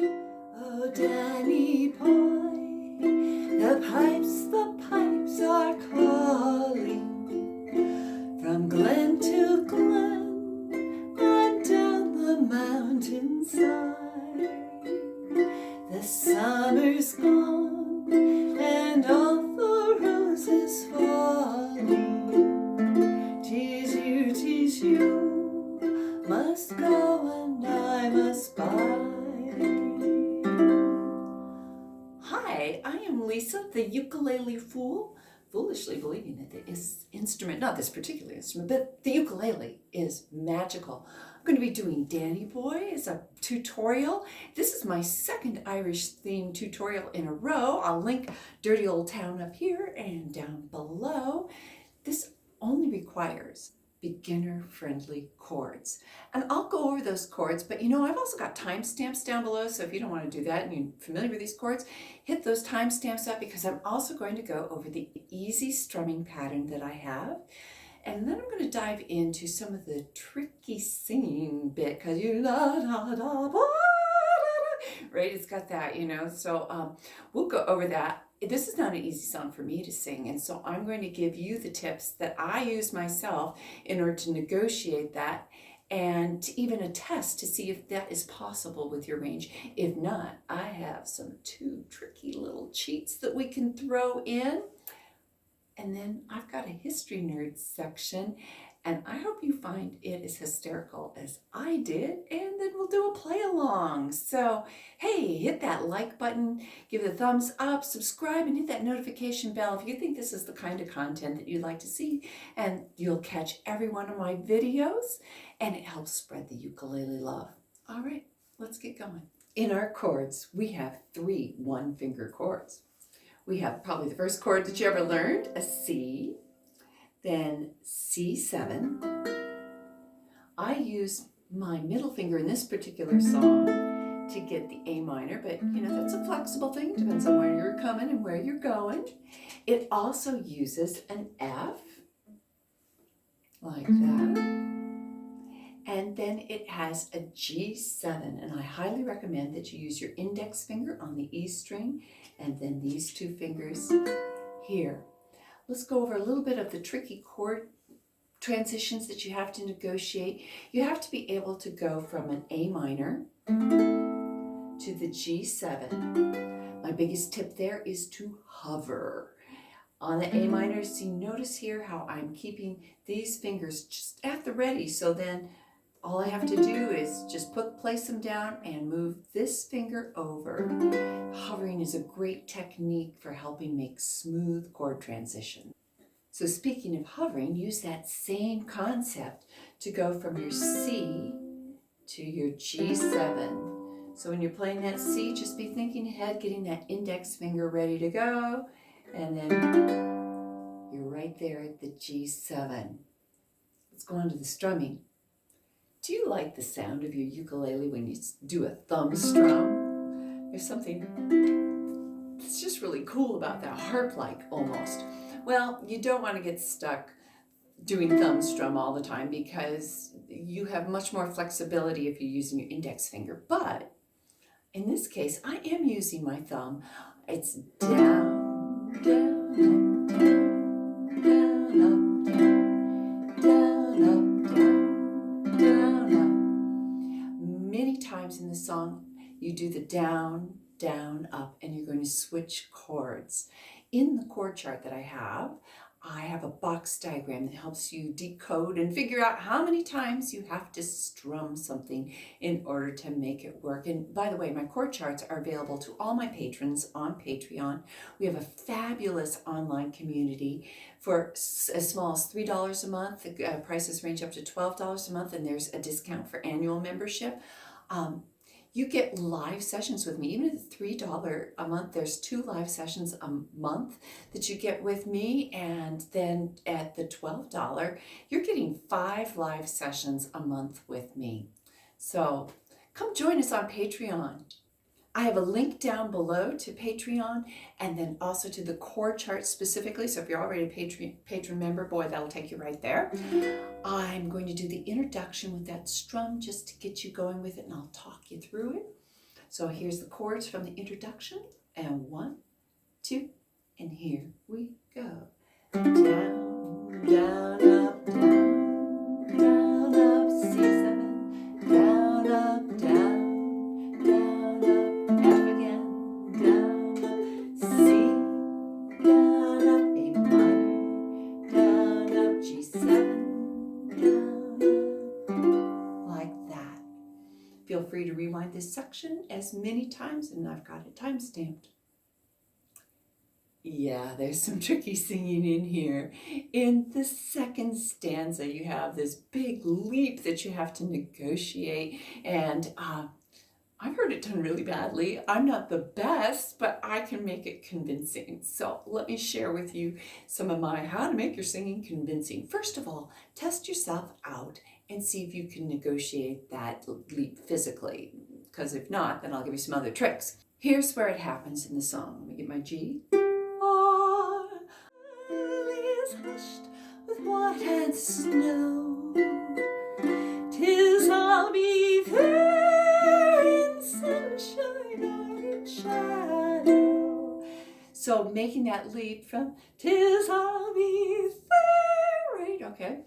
Oh, Danny boy, the pipes are calling from glen to glen on down the mountainside. The summer's gone and all the roses falling. 'Tis you must go and I must bide. Hi, I am Lisa, the ukulele fool, foolishly believing that this instrument, not this particular instrument, but the ukulele is magical. I'm going to be doing Danny Boy as a tutorial. This is my second Irish theme tutorial in a row. I'll link Dirty Old Town up here and down below. This only requires beginner-friendly chords. And I'll go over those chords, but I've also got timestamps down below, so if you don't want to do that and you're familiar with these chords, hit those timestamps up because I'm also going to go over the easy strumming pattern that I have. And then I'm going to dive into some of the tricky singing bit because right? It's got that, so we'll go over that. This is not an easy song for me to sing, and so I'm going to give you the tips that I use myself in order to negotiate that and to even attest to see if that is possible with your range. If not, I have some two tricky little cheats that we can throw in. And then I've got a history nerd section, and I hope you find it as hysterical as I did, and then we'll do a play along. So, hey, hit that like button, give it a thumbs up, subscribe, and hit that notification bell if you think this is the kind of content that you'd like to see, and you'll catch every one of my videos, and it helps spread the ukulele love. All right, let's get going. In our chords, we have 3 one-finger chords. We have probably the first chord that you ever learned, a C, then C7. I use my middle finger in this particular song to get the A minor, but that's a flexible thing, depends on where you're coming and where you're going. It also uses an F, like that. And then it has a G7, and I highly recommend that you use your index finger on the E string and then these 2 fingers here. Let's go over a little bit of the tricky chord transitions that you have to negotiate. You have to be able to go from an A minor to the G7. My biggest tip there is to hover. On the A minor, notice here how I'm keeping these fingers just at the ready, so then all I have to do is just place them down and move this finger over. Hovering is a great technique for helping make smooth chord transition. So speaking of hovering, use that same concept to go from your C to your G7. So when you're playing that C, just be thinking ahead, getting that index finger ready to go, and then you're right there at the G7. Let's go on to the strumming. Do you like the sound of your ukulele when you do a thumb strum? There's something that's just really cool about that, harp-like almost. Well, you don't want to get stuck doing thumb strum all the time because you have much more flexibility if you're using your index finger. But in this case, I am using my thumb. It's down, down, up, down, down, up, down, down, up, down, down, up. Many times in the song, you do the down, down, up, and you're going to switch chords. In the chord chart that I have a box diagram that helps you decode and figure out how many times you have to strum something in order to make it work. And by the way, my chord charts are available to all my patrons on Patreon. We have a fabulous online community for as small as $3 a month. The prices range up to $12 a month, and there's a discount for annual membership. You get live sessions with me. Even at the $3 a month, there's 2 live sessions a month that you get with me. And then at the $12, you're getting 5 live sessions a month with me. So come join us on Patreon. I have a link down below to Patreon and then also to the chord chart specifically. So if you're already a patron member, boy, that'll take you right there. I'm going to do the introduction with that strum just to get you going with it, and I'll talk you through it. So here's the chords from the introduction, and 1, 2, and here we go. Down, down, up, down, down, up, C7, down, up, down, down, up, F again, down, up, C, down, up, A minor, down, up, G7, down, up, like that. Feel free to rewind this section as many times, and I've got it time-stamped. Yeah, there's some tricky singing in here. In the second stanza, you have this big leap that you have to negotiate, and I've heard it done really badly. I'm not the best, but I can make it convincing. So let me share with you some of my how to make your singing convincing. First of all, test yourself out and see if you can negotiate that leap physically, because if not, then I'll give you some other tricks. Here's where it happens in the song. Let me get my G. Is hushed with white and snow, 'tis I'll be there in sunshine or in shadow. So making that leap from 'tis I'll be there, right? Okay,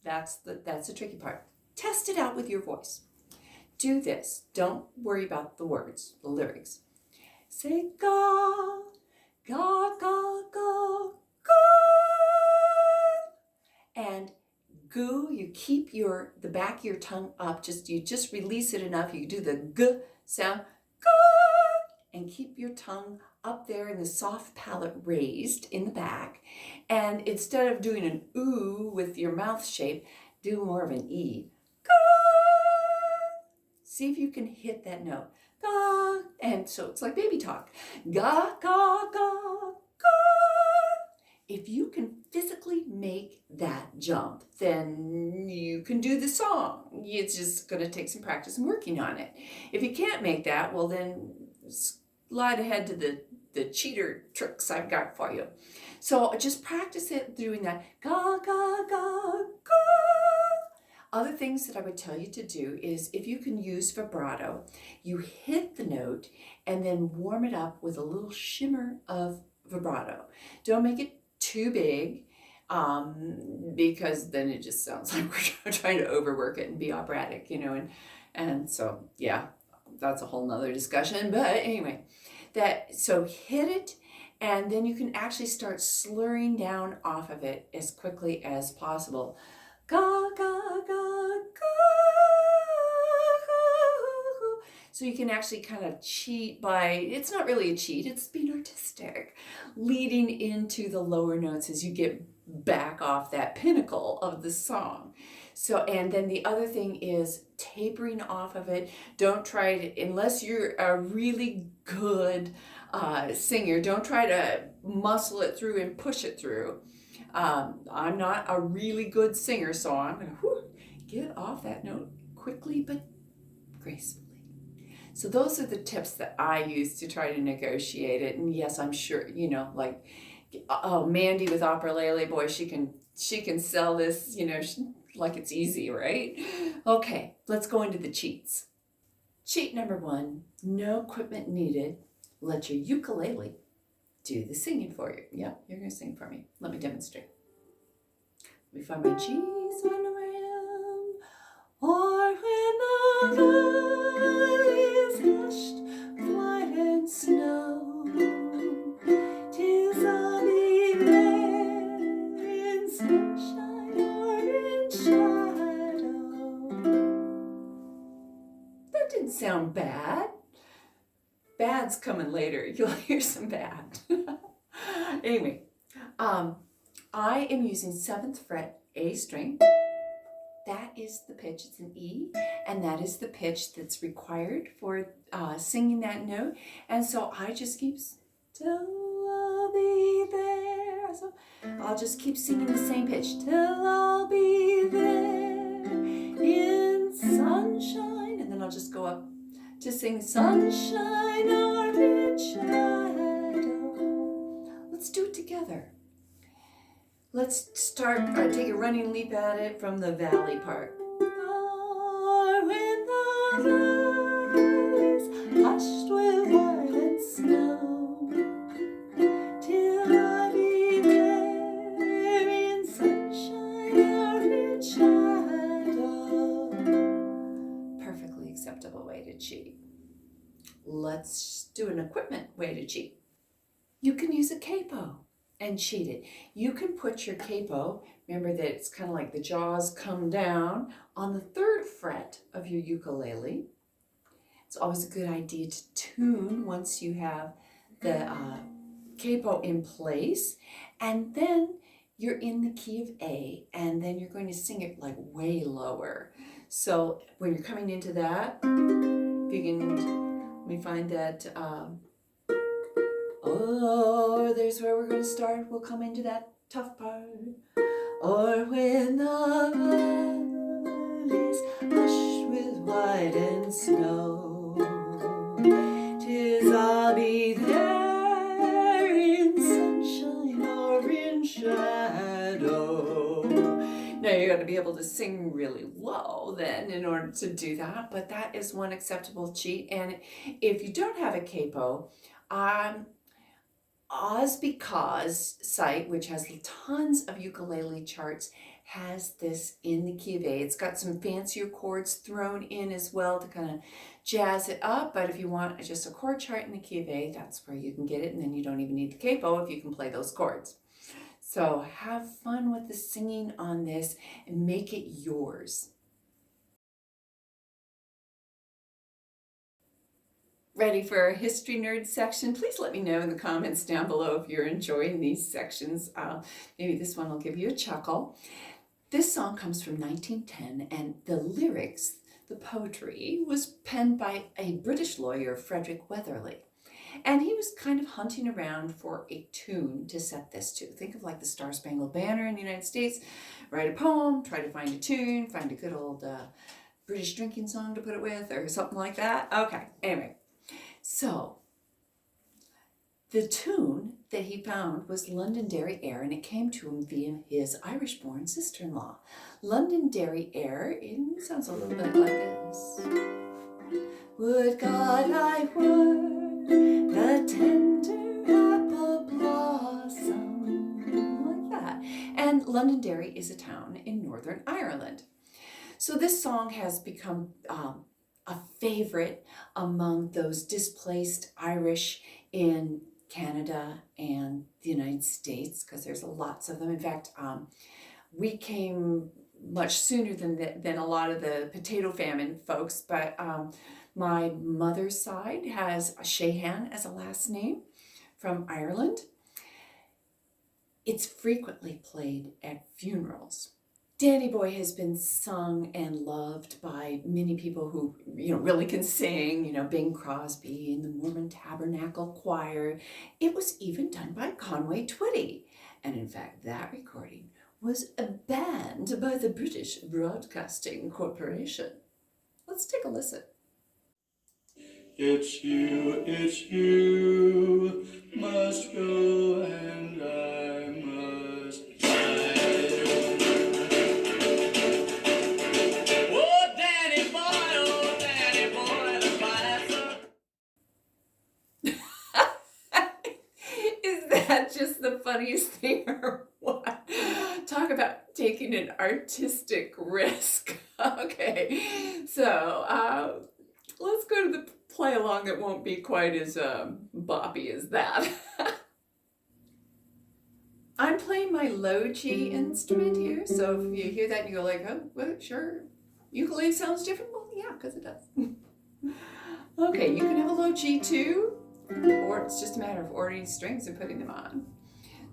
that's the tricky part. Test it out with your voice. Do this. Don't worry about the words, the lyrics. Say ga, ga, ga, ga, ga. And goo, you keep the back of your tongue up, you just release it enough. You do the g sound, ga, and keep your tongue up there in the soft palate raised in the back. And instead of doing an ooh with your mouth shape, do more of an E. Ga. See if you can hit that note. Ga. And so it's like baby talk. Ga, ga, ga, ga. If you can physically make that jump, then you can do the song. It's just going to take some practice and working on it. If you can't make that, well then slide ahead to the cheater tricks I've got for you. So just practice it doing that. Ga, ga, ga, ga. Other things that I would tell you to do is if you can use vibrato, you hit the note and then warm it up with a little shimmer of vibrato. Don't make it too big because then it just sounds like we're trying to overwork it and be operatic, and so yeah, that's a whole nother discussion. But anyway, so hit it, and then you can actually start slurring down off of it as quickly as possible. Ga, ga, ga, ga. So you can actually kind of cheat by, it's not really a cheat, it's being artistic, leading into the lower notes as you get back off that pinnacle of the song. So, and then the other thing is tapering off of it. Don't try it, unless you're a really good singer, don't try to muscle it through and push it through. I'm not a really good singer, so I'm going to get off that note quickly but gracefully. So those are the tips that I use to try to negotiate it. And yes, I'm sure, like, Mandy with Ukulele, boy, she can sell this, like it's easy, right? Okay, let's go into the cheats. Cheat number 1, no equipment needed. Let your ukulele do the singing for you. Yeah, you're going to sing for me. Let me demonstrate. Let me find my G's on the rhythm. Or when the valley is hushed, white and snow, 'tis I'll be there in sunshine or in shadow. That didn't sound bad. Bad's coming later. You'll hear some bad. Anyway, I am using 7th fret A string. That is the pitch. It's an E, and that is the pitch that's required for singing that note. And so I just keep till I'll be there. So I'll just keep singing the same pitch till I'll be there in sunshine, and then I'll just go up to sing sunshine or in shadow. Let's do it together. Let's start, take a running leap at it from the valley part. Or when the valley's hushed, acceptable way to cheat. Let's do an equipment way to cheat. You can use a capo and cheat it. You can put your capo, remember that it's kind of like the jaws come down, on the 3rd fret of your ukulele. It's always a good idea to tune once you have the capo in place, and then you're in the key of A, and then you're going to sing it like way lower. So when you're coming into that, if you can, let me find that, oh, there's where we're going to start. We'll come into that tough part. Or when the valleys hush with white and snow, 'tis I'll be there in sunshine or in shadow. Now you got to be able to sing really low then in order to do that, but that is one acceptable cheat. And if you don't have a capo, Oz Because site, which has tons of ukulele charts, has this in the key of A. It's got some fancier chords thrown in as well to kind of jazz it up, but if you want just a chord chart in the key of A, that's where you can get it, and then you don't even need the capo if you can play those chords. So have fun with the singing on this and make it yours. Ready for our history nerd section? Please let me know in the comments down below if you're enjoying these sections. Maybe this one will give you a chuckle. This song comes from 1910, and the lyrics, the poetry, was penned by a British lawyer, Frederick Weatherly. And he was kind of hunting around for a tune to set this to. Think of like the Star Spangled Banner in the United States. Write a poem, try to find a tune, find a good old British drinking song to put it with, or something like that. Okay, anyway. So, the tune that he found was Londonderry Air, and it came to him via his Irish-born sister-in-law. Londonderry Air, it sounds a little bit like this. Would God I were the tender apple blossom, like that. And Londonderry is a town in Northern Ireland. So this song has become a favorite among those displaced Irish in Canada and the United States, because there's lots of them. In fact, we came much sooner than a lot of the potato famine folks, but my mother's side has Sheehan as a last name from Ireland. It's frequently played at funerals. Danny Boy has been sung and loved by many people who, really can sing, Bing Crosby and the Mormon Tabernacle Choir. It was even done by Conway Twitty. And in fact, that recording was banned by the British Broadcasting Corporation. Let's take a listen. It's you, must go and I must die. Oh, Danny boy, the Is that just the funniest thing or what? Talk about taking an artistic risk. Okay, so let's go to the play along that won't be quite as boppy as that. I'm playing my low G instrument here, so if you hear that and you go like, oh, well, sure, ukulele sounds different. Well, yeah, because it does. Okay, you can have a low G too, or it's just a matter of ordering strings and putting them on.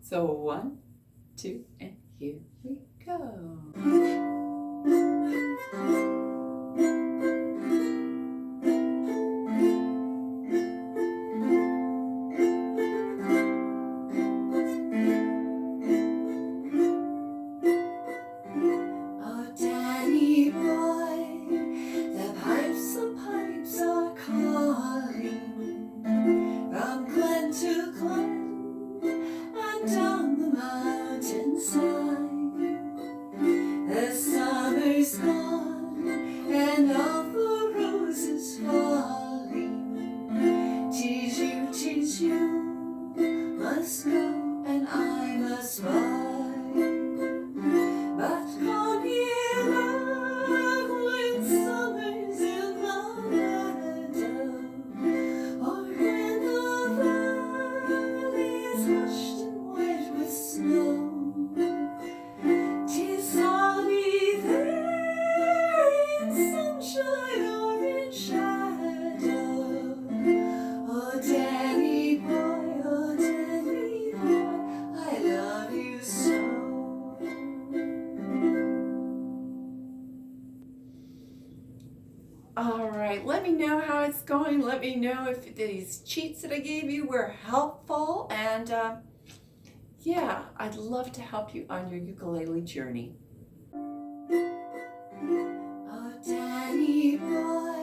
So 1, 2, and here we go. how it's going. Let me know if these cheats that I gave you were helpful. And yeah, I'd love to help you on your ukulele journey. Oh, Danny boy.